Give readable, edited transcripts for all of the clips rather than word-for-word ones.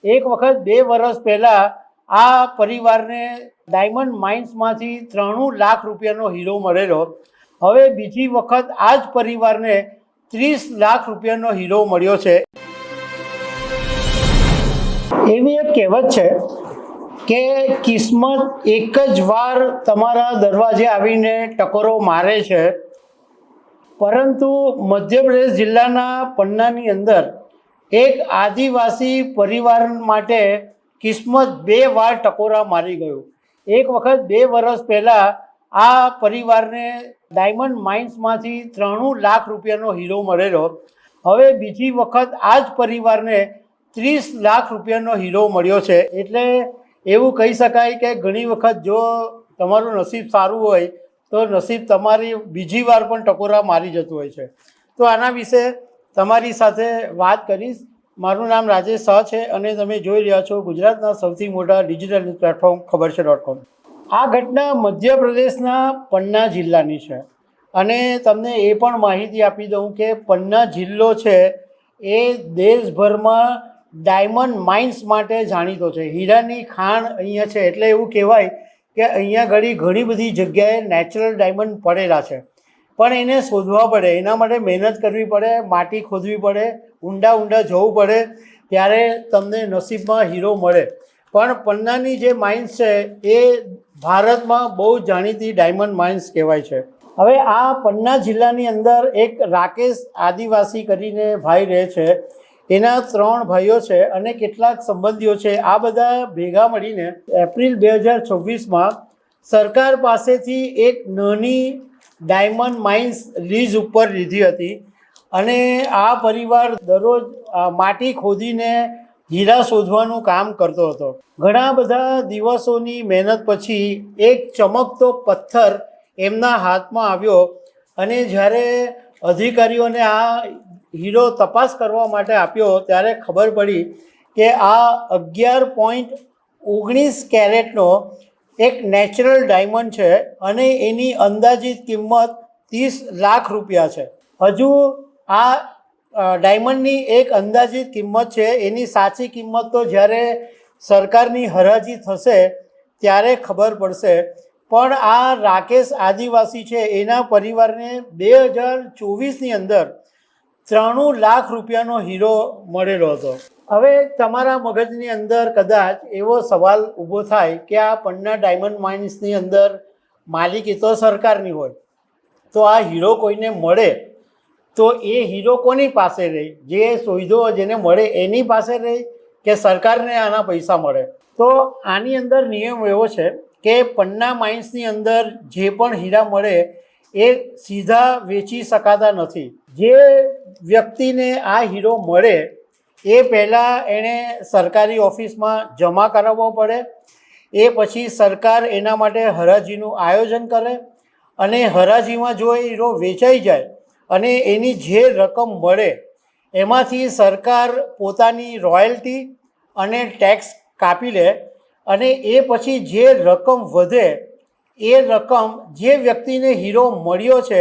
એક વખત 2 વર્ષ પહેલાં આ પરિવારને ડાયમંડ માઇન્સમાંથી 93 લાખ રૂપિયાનો હીરો મળેલો. હવે બીજી વખત આ જ પરિવારને 30 લાખ રૂપિયાનો હીરો મળ્યો છે. એવી એક કહેવત છે કે કિસ્મત એક જ વાર તમારા દરવાજે આવીને ટકોરો મારે છે, પરંતુ મધ્યપ્રદેશ જિલ્લાના પન્નાની અંદર એક આદિવાસી પરિવાર માટે કિસ્મત 2 વાર ટકોરા મારી ગયું. એક વખત 2 વર્ષ પહેલાં આ પરિવારને ડાયમંડ માઇન્સમાંથી 93 લાખ રૂપિયાનો હીરો મળેલો. હવે બીજી વખત આ જ પરિવારને 30 લાખ રૂપિયાનો હીરો મળ્યો છે. એટલે એવું કહી શકાય કે ઘણી વખત જો તમારું નસીબ સારું હોય તો નસીબ તમારી બીજી વાર પણ ટકોરા મારી જતું હોય છે. તો આના વિશે તમારી સાથે વાત કરીશ. મારું નામ રાજેશ શાહ છે અને તમે જોઈ રહ્યા છો ગુજરાતના સૌથી મોટા ડિજિટલ ન્યૂઝ પ્લેટફોર્મ ખબરછે.com. આ ઘટના મધ્યપ્રદેશના પન્ના જિલ્લાની છે અને તમને એ પણ માહિતી આપી દઉં કે પન્ના જિલ્લો છે એ દેશભરમાં ડાયમંડ માઇન્સ માટે જાણીતો છે. હીરાની ખાણ અહીંયા છે, એટલે એવું કહેવાય કે અહીંયા ઘણી બધી જગ્યાએ નેચરલ ડાયમંડ પડેલા છે, પણ એને શોધવા પડે, એના માટે મહેનત કરવી પડે, માટી ખોદવી પડે, ઊંડા જવું પડે, ત્યારે તમને નસીબમાં હીરો મળે. પણ પન્નાની જે માઇન્સ છે એ ભારતમાં બહુ જાણીતી ડાયમંડ માઇન્સ કહેવાય છે. હવે આ પન્ના જિલ્લાની અંદર એક રાકેશ આદિવાસી કરીને ભાઈ રહે છે. એના 3 ભાઈઓ છે અને કેટલાક સંબંધીઓ છે. આ બધા ભેગા મળીને એપ્રિલ 2026માં સરકાર પાસેથી એક નાની ડાયમંડ માઇન્સ લીઝ ઉપર લીધી હતી અને આ પરિવાર દરરોજ માટી ખોદીને હીરા શોધવાનું કામ કરતો હતો. ઘણા બધા દિવસોની મહેનત પછી એક ચમકતો પથ્થર એમના હાથમાં આવ્યો અને જ્યારે અધિકારીઓને આ હીરો તપાસ કરવા માટે આપ્યો ત્યારે ખબર પડી કે આ 11.19 કેરેટનો એક નેચરલ ડાયમંડ છે અને એની અંદાજિત કિંમત 30 લાખ રૂપિયા છે. હજુ આ ડાયમંડની એક અંદાજિત કિંમત છે, એની સાચી કિંમત તો જ્યારે સરકારની હરાજી થશે ત્યારે ખબર પડશે. પણ આ રાકેશ આદિવાસી છે એના પરિવારને 2024ની અંદર 93 લાખ રૂપિયાનો હીરો મળેલો હતો. હવે તમારા મગજની અંદર કદાચ એવો સવાલ ઊભો થાય કે આ પન્ના ડાયમંડ માઇન્સની અંદર માલિકી તો સરકારની હોય, તો આ હીરો કોઈને મળે તો એ હીરો કોની પાસે રહે? જે શોધ્યો જેને મળે એની પાસે રહે કે સરકારને આના પૈસા મળે? તો આની અંદર નિયમ એવો છે કે પન્ના માઇન્સની અંદર જે પણ હીરા મળે એ સીધા વેચી શકાતા નથી. જે વ્યક્તિને આ હીરો મળે એ પહેલાં એણે સરકારી ઓફિસમાં જમા કરાવવો પડે. એ પછી સરકાર એના માટે હરાજીનું આયોજન કરે અને હરાજીમાં જો એ હીરો વેચાઈ જાય અને એની જે રકમ મળે એમાંથી સરકાર પોતાની રોયલ્ટી અને ટેક્સ કાપી લે અને એ પછી જે રકમ વધે એ રકમ જે વ્યક્તિને હીરો મળ્યો છે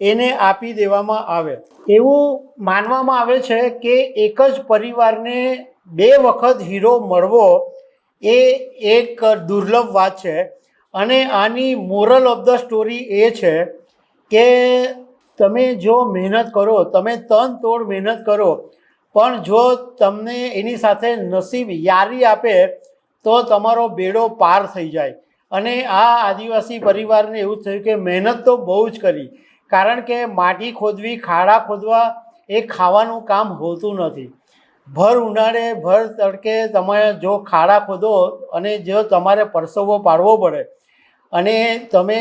એને આપી દેવામાં આવે. એવું માનવામાં આવે છે કે એક જ પરિવારને 2 વખત હીરો મળવો એ એક દુર્લભ વાત છે અને આની મોરલ ઓફ ધ સ્ટોરી એ છે કે તમે જો મહેનત કરો, તમે તન તોડ મહેનત કરો, પણ જો તમને એની સાથે નસીબ યારી આપે તો તમારો બેડો પાર થઈ જાય. અને આ આદિવાસી પરિવારને એવું થયું કે મહેનત તો બહુ જ કરી, કારણ કે માટી ખોદવી, ખાડા ખોદવા એ ખાવાનું કામ હોતું નથી. ભર ઉનાળે ભર તડકે તમે જો ખાડા ખોદો અને જો તમારે પરસેવો પાડવો પડે અને તમે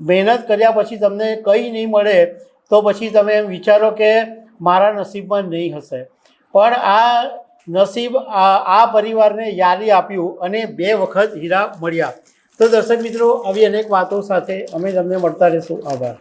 મહેનત કર્યા પછી તમને કંઈ નહીં મળે તો પછી તમે એમ વિચારો કે મારા નસીબમાં નહીં હશે. પણ આ નસીબ આ પરિવારને યારી આપ્યું અને 2 વખત હીરા મળ્યા. તો દર્શક મિત્રો, આવી અનેક વાતો સાથે અમે તમને મળતા રહીશું. આભાર.